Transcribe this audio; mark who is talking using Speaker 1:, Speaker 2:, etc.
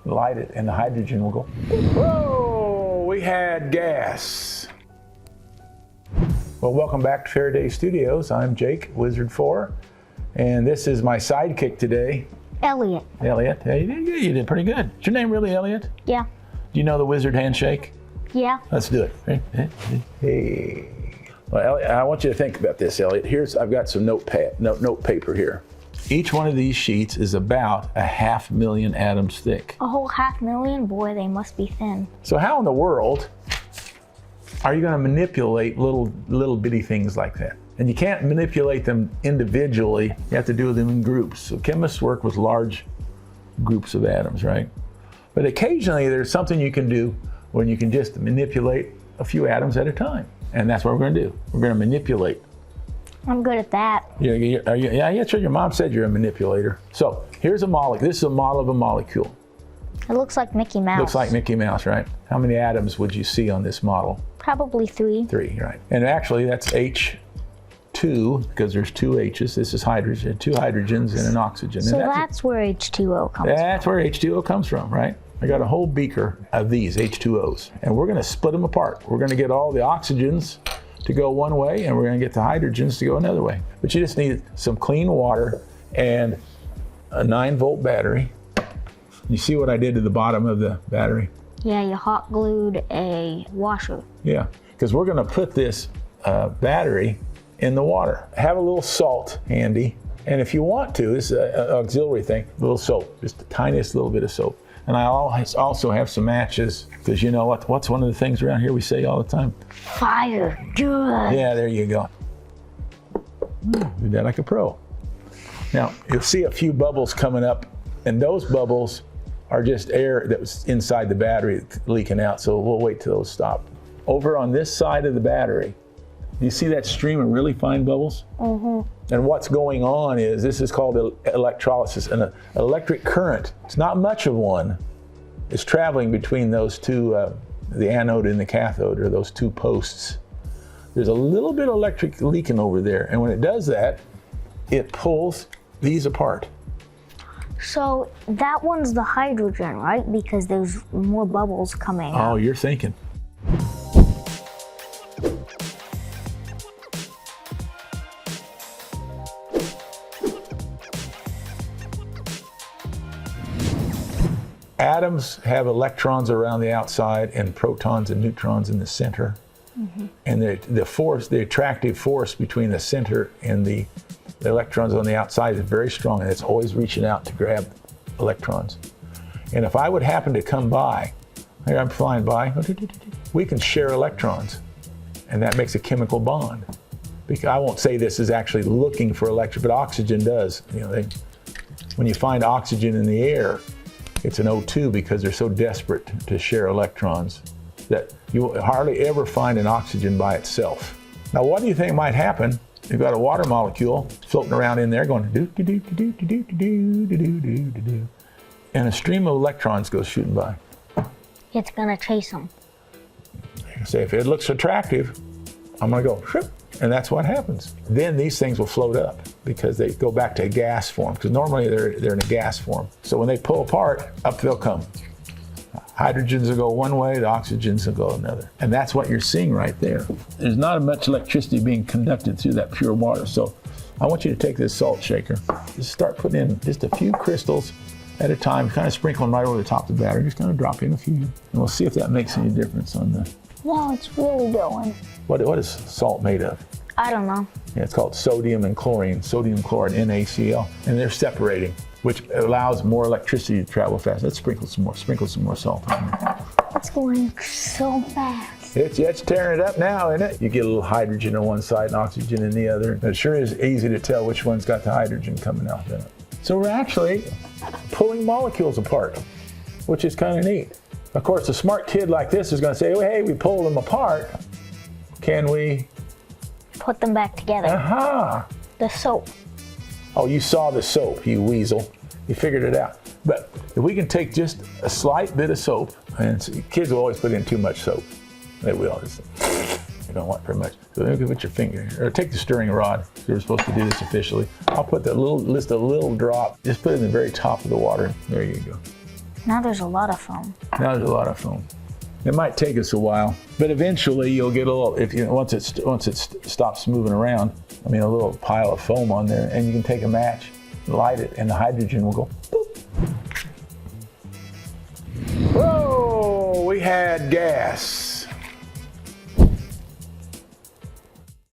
Speaker 1: light it, and the hydrogen will go, whoa, we had gas. Well, welcome back to Faraday Studios. I'm Jake, Wizard 4, and this is my sidekick today.
Speaker 2: Elliot.
Speaker 1: Elliot, hey, you did pretty good. Is your name really Elliot?
Speaker 2: Yeah.
Speaker 1: Do you know the wizard handshake?
Speaker 2: Yeah.
Speaker 1: Let's do it. Hey. Well, Elliot, I want you to think about this, Elliot. I've got some note paper here. Each one of these sheets is about 500,000 atoms thick.
Speaker 2: A whole 500,000? Boy, they must be thin.
Speaker 1: So how in the world are you going to manipulate little bitty things like that? And you can't manipulate them individually. You have to do them in groups. So chemists work with large groups of atoms, right? But occasionally there's something you can do when you can just manipulate a few atoms at a time. And that's what we're going to do. We're going to manipulate.
Speaker 2: I'm good at that.
Speaker 1: Yeah, sure. Your mom said you're a manipulator. So here's a molecule. This is a model of a molecule.
Speaker 2: It looks like Mickey Mouse.
Speaker 1: Looks like Mickey Mouse, right? How many atoms would you see on this model?
Speaker 2: Probably 3.
Speaker 1: 3, right. And actually that's H2, because there's 2 H's. This is hydrogen, 2 hydrogens and an oxygen.
Speaker 2: So that's where H2O comes from.
Speaker 1: That's where H2O comes from, right? I got a whole beaker of these H2Os, and we're going to split them apart. We're going to get all the oxygens to go one way, and we're going to get the hydrogens to go another way. But you just need some clean water and a 9-volt battery. You see what I did to the bottom of the battery?
Speaker 2: Yeah, you hot glued a washer.
Speaker 1: Yeah, because we're going to put this battery in the water. Have a little salt handy, and if you want to, this is an auxiliary thing, a little soap, just the tiniest little bit of soap. And I also have some matches, because you know what's one of the things around here we say all the time?
Speaker 2: Fire, good.
Speaker 1: Yeah, there you go. Do that like a pro. Now, you'll see a few bubbles coming up, and those bubbles are just air that was inside the battery leaking out, so we'll wait till those stop. Over on this side of the battery, do you see that stream of really fine bubbles? Mm-hmm. And what's going on is, this is called electrolysis, and an electric current, it's not much of one, is traveling between those two, the anode and the cathode, or those two posts. There's a little bit of electric leaking over there, and when it does that, it pulls these apart.
Speaker 2: So that one's the hydrogen, right? Because there's more bubbles coming out.
Speaker 1: Oh, you're thinking. Atoms have electrons around the outside and protons and neutrons in the center. Mm-hmm. And the attractive force between the center and the electrons on the outside is very strong, and it's always reaching out to grab electrons. And if I would happen to come by, here I'm flying by, we can share electrons, and that makes a chemical bond. Because I won't say this is actually looking for electron, but oxygen does. You know, when you find oxygen in the air, it's an O2 because they're so desperate to share electrons that you will hardly ever find an oxygen by itself. Now, what do you think might happen? You've got a water molecule floating around in there going do do do do do do do do do do do, and a stream of electrons goes shooting by.
Speaker 2: It's gonna chase them.
Speaker 1: Say if it looks attractive, I'm gonna go ship, and that's what happens. Then these things will float up because they go back to a gas form. Because normally they're in a gas form. So when they pull apart, up they'll come. Hydrogens will go one way, the oxygens will go another. And that's what you're seeing right there. There's not much electricity being conducted through that pure water. So I want you to take this salt shaker, just start putting in just a few crystals at a time, kind of sprinkle them right over the top of the battery, just kind of drop in a few. And we'll see if that makes any difference on the...
Speaker 2: Wow, it's really going.
Speaker 1: What is salt made of?
Speaker 2: I don't know.
Speaker 1: Yeah, it's called sodium and chlorine, sodium chloride, NaCl, and they're separating, which allows more electricity to travel fast. Let's sprinkle some more salt on there.
Speaker 2: It's going so fast.
Speaker 1: It's tearing it up now, isn't it? You get a little hydrogen on one side and oxygen in the other. It sure is easy to tell which one's got the hydrogen coming out in it. So we're actually pulling molecules apart, which is kind of neat. Of course, a smart kid like this is going to say, oh, hey, we pulled them apart. Can we
Speaker 2: put them back together?
Speaker 1: Aha!
Speaker 2: The soap.
Speaker 1: Oh, you saw the soap, you weasel. You figured it out. But if we can take just a slight bit of soap, and kids will always put in too much soap. They will. You don't want very much. So then you put your finger, or take the stirring rod. You're supposed to do this officially. I'll put that little, just a little drop. Just put it in the very top of the water. There you go.
Speaker 2: Now there's a lot of foam.
Speaker 1: Now there's a lot of foam. It might take us a while, but eventually you'll get a little, once it stops moving around, I mean a little pile of foam on there, and you can take a match, light it, and the hydrogen will go boop. Whoa, we had gas.